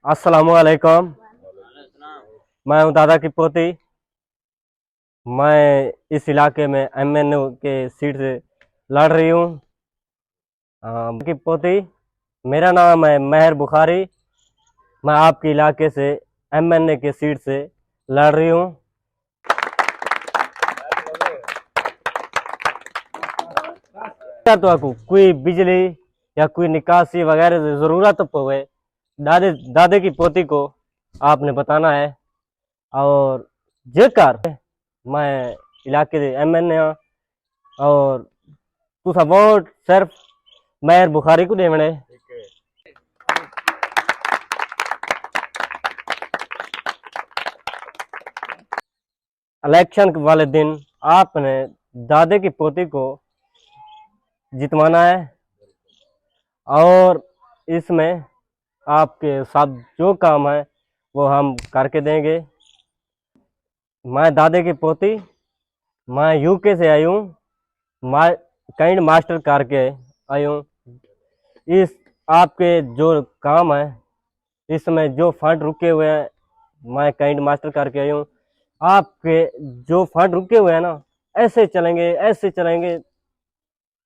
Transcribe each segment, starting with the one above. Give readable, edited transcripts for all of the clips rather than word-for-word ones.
अस्सलामुअलैकुम। मैं हूं दादा की पोती। मैं इस इलाके में एमएनए के सीट से लड़ रही हूं। की पोती, मेरा नाम है महर बुखारी। मैं आपके इलाके से एमएनए के सीट से लड़ रही हूं। तो आपको कोई बिजली या कोई निकासी वगैरह की जरूरत पवे, दादे दादे की पोती को आपने बताना है। और जेकर मैं इलाके दे एमएनए हाँ, और तुसा वोट सिर्फ महर बुखारी को देवने। इलेक्शन वाले दिन आपने दादे की पोती को जितवाना है और इसमें आपके साथ जो काम है वो हम करके देंगे। मैं दादे की पोती, मैं यूके से आई हूँ। कहीं मास्टर करके आई हूँ। इस आपके जो काम है, इसमें जो फंड रुके हुए हैं, मैं कैंट मास्टर करके आई हूँ। आपके जो फंड रुके हुए हैं ना, ऐसे चलेंगे ऐसे चलेंगे,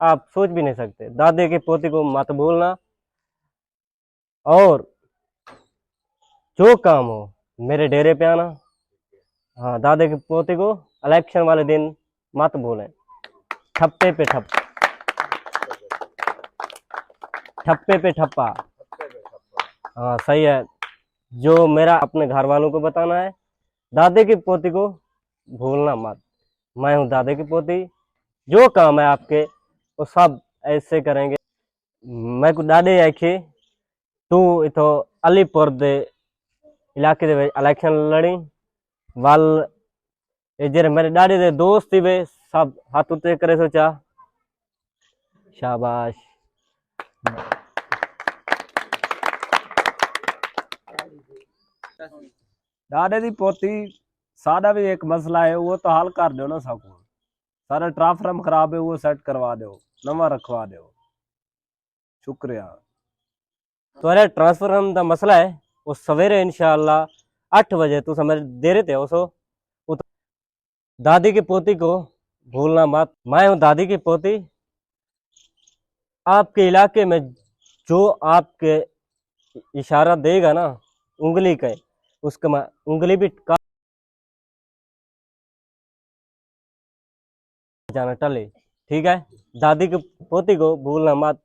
आप सोच भी नहीं सकते। दादे के पोते को मत भूलना और जो काम हो मेरे डेरे पे आना। हाँ, दादे के पोते को इलेक्शन वाले दिन मत भूलें। ठप्पे पे ठप्पा, ठप्पे पे ठप्पा। हाँ सही है। जो मेरा अपने घर वालों को बताना है, दादे की पोती को भूलना मत। मैं हूँ दादे की पोती। जो काम है आपके वो सब ऐसे करेंगे। मैं को दादे आखी तू इतो अलीपुर दे इलाके दे इलेक्शन लड़ी वाल जे मेरे दादे दे दोस्त थी वे सब हाथ उते करे सोचा। शाबाश। दादे दी पोती सादा भी एक मसला है, वो तो हल कर दो ना सको। सारा ट्रांसफार्म खराब है, वो सेट करवा दो, नवा रखवा दो। शुक्रिया। तुम्हारे ट्रांसफर का मसला है वो सवेरे इंशाल्लाह 8 बजे तू समझ दे रहे थे उसो। दादी की पोती को भूलना मत। मैं हूँ दादी की पोती। आपके इलाके में जो आपके इशारा देगा ना उंगली का, उसका मैं उंगली भी काट जाना टले। ठीक है, दादी की पोती को भूलना मत।